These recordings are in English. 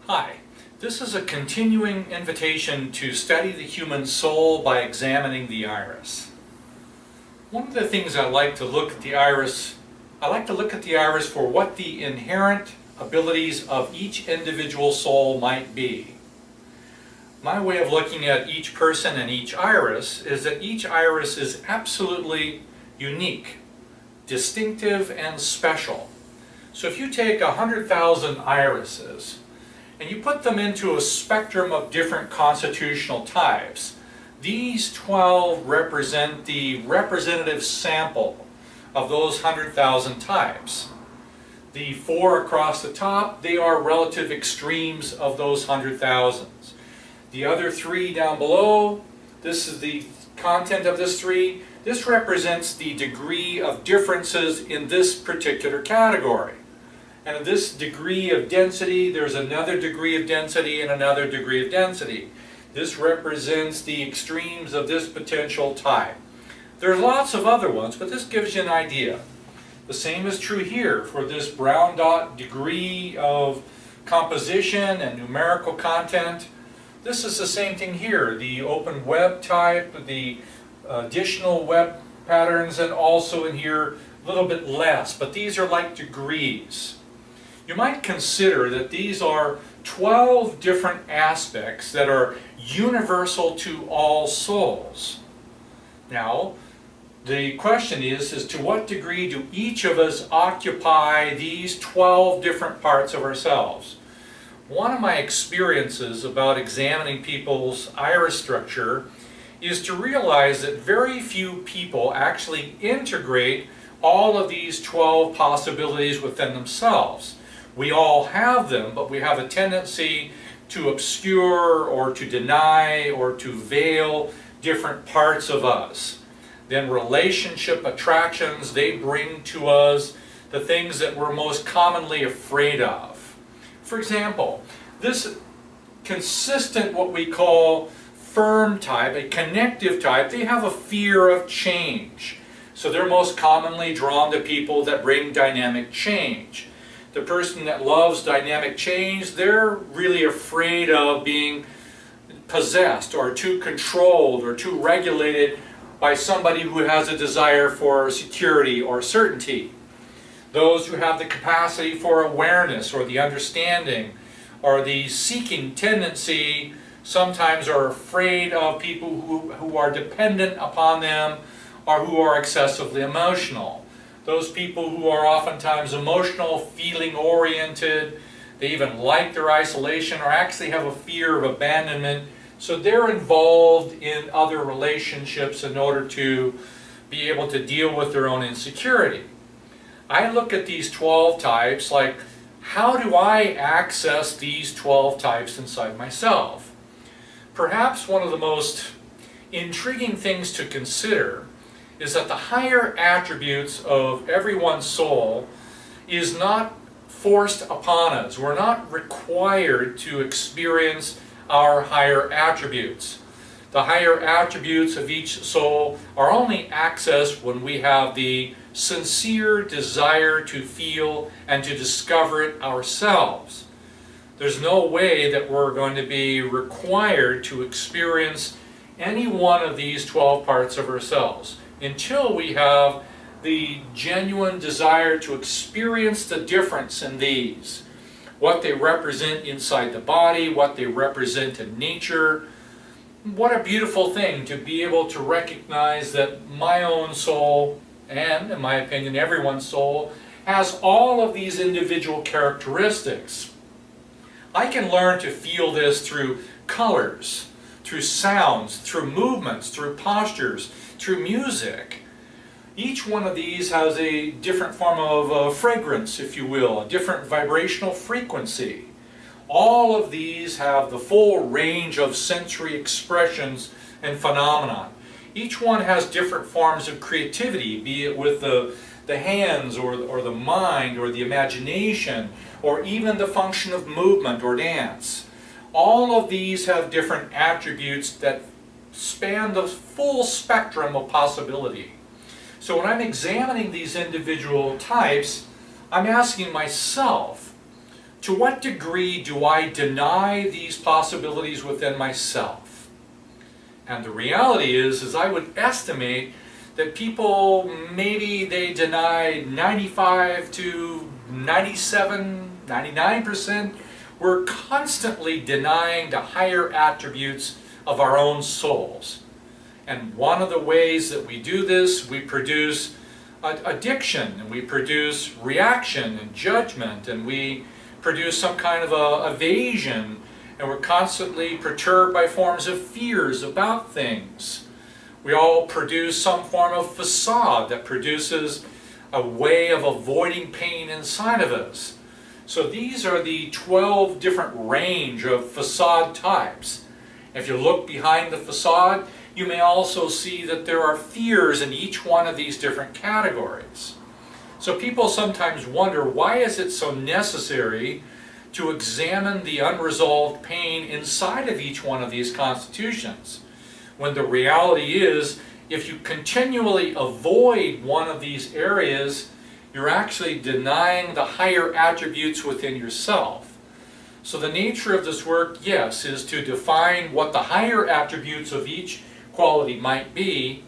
Hi, this is a continuing invitation to study the human soul by examining the iris. One of the things I like to look at the iris, for what the inherent abilities of each individual soul might be. My way of looking at each person and each iris is that each iris is absolutely unique, distinctive, and special. So if you take 100,000 irises, and you put them into a spectrum of different constitutional types, these 12 represent the representative sample of those 100,000 types. The 4 across the top, they are relative extremes of those 100,000s. The other 3 down below, this is the content of this 3. This represents the degree of differences in this particular category. And in this degree of density, there's another degree of density and another degree of density. This represents the extremes of this potential type. There's lots of other ones, but this gives you an idea. The same is true here for this brown dot degree of composition and numerical content. This is the same thing here, the open web type, the additional web patterns, and also in here a little bit less, but these are like degrees. You might consider that these are 12 different aspects that are universal to all souls. Now, the question is to what degree do each of us occupy these 12 different parts of ourselves? One of my experiences about examining people's iris structure is to realize that very few people actually integrate all of these 12 possibilities within themselves. We all have them, but we have a tendency to obscure or to deny or to veil different parts of us. Then relationship attractions, they bring to us the things that we're most commonly afraid of. For example, this consistent, what we call firm type, a connective type, they have a fear of change. So they're most commonly drawn to people that bring dynamic change. The person that loves dynamic change, they're really afraid of being possessed or too controlled or too regulated by somebody who has a desire for security or certainty. Those who have the capacity for awareness or the understanding or the seeking tendency sometimes are afraid of people who are dependent upon them or who are excessively emotional. Those people who are oftentimes emotional, feeling oriented, they even like their isolation or actually have a fear of abandonment, so they're involved in other relationships in order to be able to deal with their own insecurity. I look at these 12 types like, how do I access these 12 types inside myself? Perhaps one of the most intriguing things to consider is that the higher attributes of everyone's soul is not forced upon us. We're not required to experience our higher attributes. The higher attributes of each soul are only accessed when we have the sincere desire to feel and to discover it ourselves. There's no way that we're going to be required to experience any one of these 12 parts of ourselves until we have the genuine desire to experience the difference in these. What they represent inside the body, what they represent in nature. What a beautiful thing to be able to recognize that my own soul, and in my opinion everyone's soul, has all of these individual characteristics. I can learn to feel this through colors, through sounds, through movements, through postures, through music. Each one of these has a different form of fragrance, if you will, a different vibrational frequency. All of these have the full range of sensory expressions and phenomenon. Each one has different forms of creativity, be it with the hands or the mind or the imagination or even the function of movement or dance. All of these have different attributes that span the full spectrum of possibility. So when I'm examining these individual types, I'm asking myself, To what degree do I deny these possibilities within myself? And the reality is I would estimate that people, maybe they deny 95 to 97, 99%. We're constantly denying the higher attributes of our own souls. And one of the ways that we do this, we produce addiction, and we produce reaction and judgment, and we produce some kind of evasion, and we're constantly perturbed by forms of fears about things. We all produce some form of facade that produces a way of avoiding pain inside of us. So these are the 12 different range of facade types. If you look behind the facade, you may also see that there are fears in each one of these different categories. So people sometimes wonder, why is it so necessary to examine the unresolved pain inside of each one of these constitutions? When the reality is, if you continually avoid one of these areas, you're actually denying the higher attributes within yourself. So the nature of this work, yes, is to define what the higher attributes of each quality might be,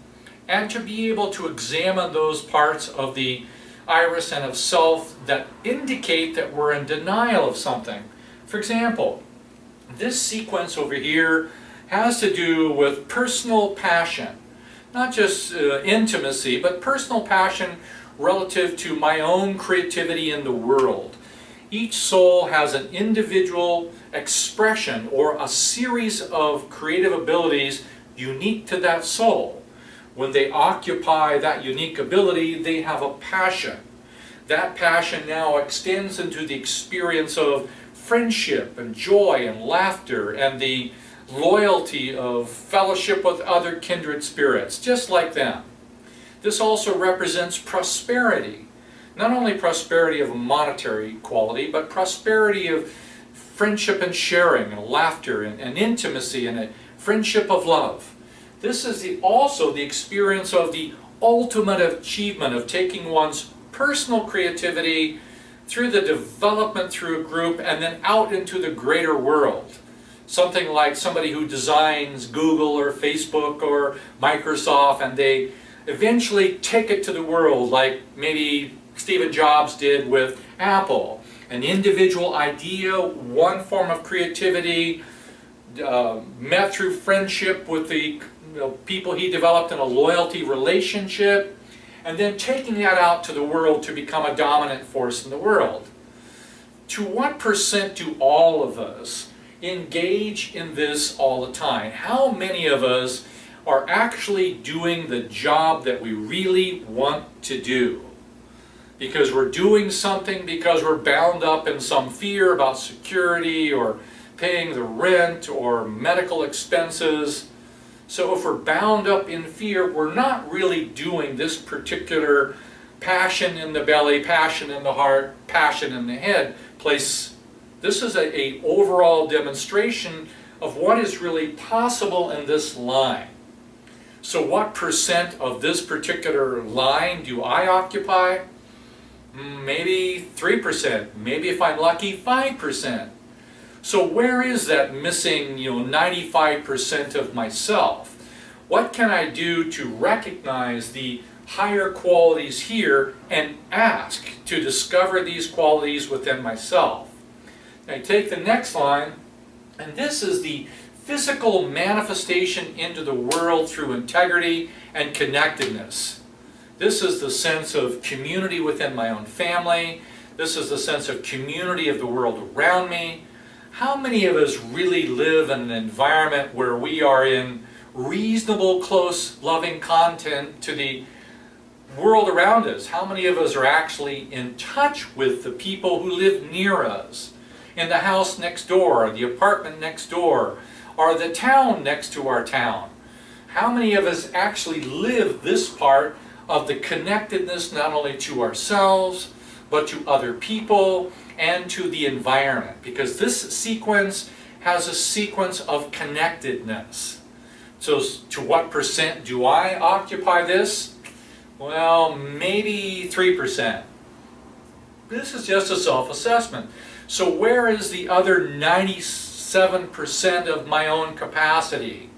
and to be able to examine those parts of the iris and of self that indicate that we're in denial of something. For example, this sequence over here has to do with personal passion. Not just intimacy, but personal passion relative to my own creativity in the world. Each soul has an individual expression or a series of creative abilities unique to that soul. When they occupy that unique ability, they have a passion. That passion now extends into the experience of friendship and joy and laughter and the loyalty of fellowship with other kindred spirits, just like them. This also represents prosperity. Not only prosperity of a monetary quality, but prosperity of friendship and sharing and laughter and intimacy and a friendship of love. This is also the experience of the ultimate achievement of taking one's personal creativity through the development through a group and then out into the greater world. Something like somebody who designs Google or Facebook or Microsoft, and they eventually take it to the world, like maybe Steve Jobs did with Apple. An individual idea, one form of creativity, met through friendship with the people he developed in a loyalty relationship, and then taking that out to the world to become a dominant force in the world. To what percent do all of us engage in this all the time? How many of us are actually doing the job that we really want to do? Because we're doing something because we're bound up in some fear about security or paying the rent or medical expenses. So if we're bound up in fear, we're not really doing this particular passion in the belly, passion in the heart, passion in the head place. This is an overall demonstration of what is really possible in this line. So what percent of this particular line do I occupy? Maybe 3%, maybe if I'm lucky, 5%. So where is that missing, 95% of myself? What can I do to recognize the higher qualities here and ask to discover these qualities within myself? Now take the next line, and this is the physical manifestation into the world through integrity and connectedness. This is the sense of community within my own family. This is the sense of community of the world around me. How many of us really live in an environment where we are in reasonable, close, loving contact to the world around us? How many of us are actually in touch with the people who live near us? In the house next door, the apartment next door, or the town next to our town? How many of us actually live this part of the connectedness not only to ourselves, but to other people and to the environment? Because this sequence has a sequence of connectedness. So to what percent do I occupy this? Well, maybe 3%. This is just a self-assessment. So where is the other 97% of my own capacity?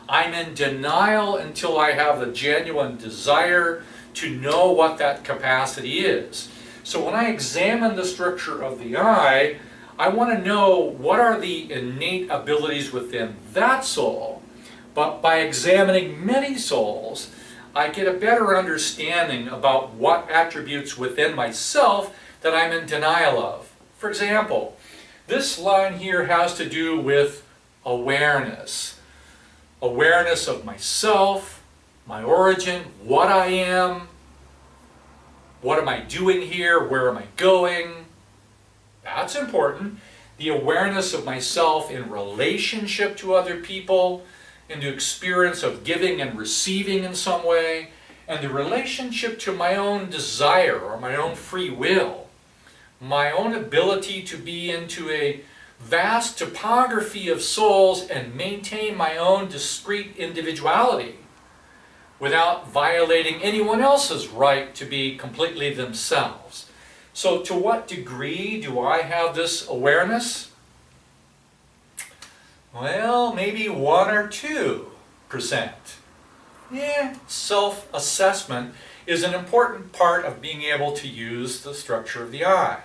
I'm in denial until I have the genuine desire to know what that capacity is. So when I examine the structure of the eye, I want to know what are the innate abilities within that soul. But by examining many souls, I get a better understanding about what attributes within myself that I'm in denial of. For example, this line here has to do with awareness. Awareness of myself, my origin, what I am, what am I doing here, where am I going? That's important. The awareness of myself in relationship to other people, in the experience of giving and receiving in some way, and the relationship to my own desire or my own free will, my own ability to be into a vast topography of souls and maintain my own discrete individuality without violating anyone else's right to be completely themselves. So to what degree do I have this awareness? Well, maybe 1 or 2%. Yeah, self-assessment is an important part of being able to use the structure of the eye.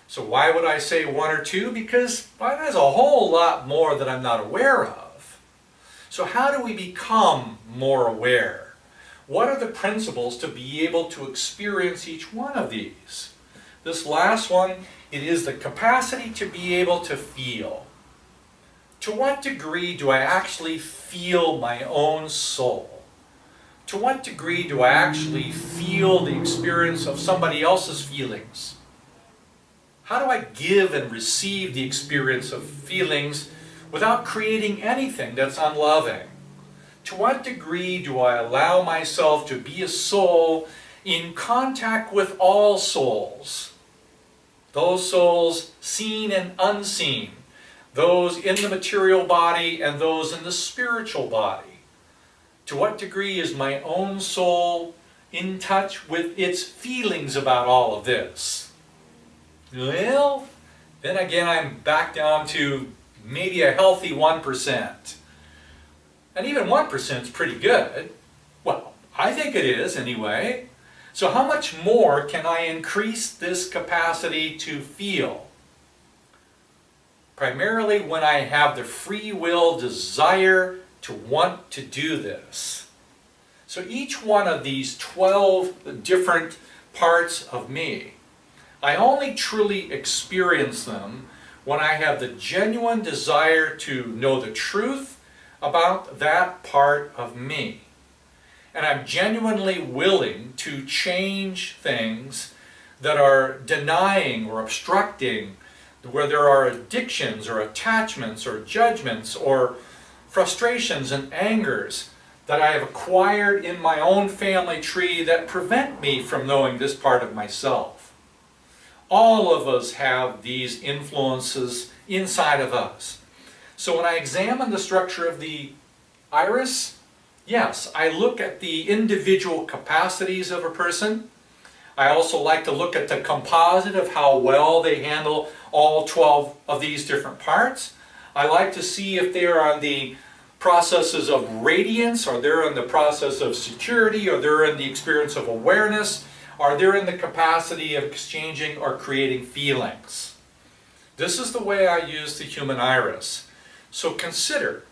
So why would I say 1 or 2? Because there's a whole lot more that I'm not aware of. So how do we become more aware? What are the principles to be able to experience each one of these? This last one, it is the capacity to be able to feel. To what degree do I actually feel my own soul? To what degree do I actually feel the experience of somebody else's feelings? How do I give and receive the experience of feelings without creating anything that's unloving? To what degree do I allow myself to be a soul in contact with all souls? Those souls seen and unseen, those in the material body and those in the spiritual body. To what degree is my own soul in touch with its feelings about all of this? Well, then again I'm back down to maybe a healthy 1%. And even 1% is pretty good. Well, I think it is anyway. So how much more can I increase this capacity to feel? Primarily when I have the free will desire to want to do this. So each one of these 12 different parts of me, I only truly experience them when I have the genuine desire to know the truth about that part of me. And I'm genuinely willing to change things that are denying or obstructing, where there are addictions or attachments or judgments or frustrations and angers that I have acquired in my own family tree that prevent me from knowing this part of myself. All of us have these influences inside of us. So when I examine the structure of the iris, yes, I look at the individual capacities of a person. I also like to look at the composite of how well they handle all 12 of these different parts. I like to see if they are on the processes of radiance, or they're in the process of security, or they're in the experience of awareness, or they're in the capacity of exchanging or creating feelings. This is the way I use the human iris. So consider,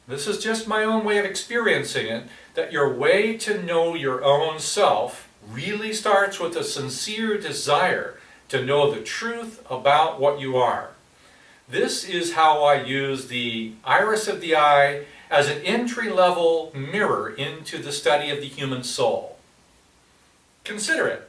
this is just my own way of experiencing it, that your way to know your own self really starts with a sincere desire to know the truth about what you are. This is how I use the iris of the eye as an entry-level mirror into the study of the human soul. Consider it.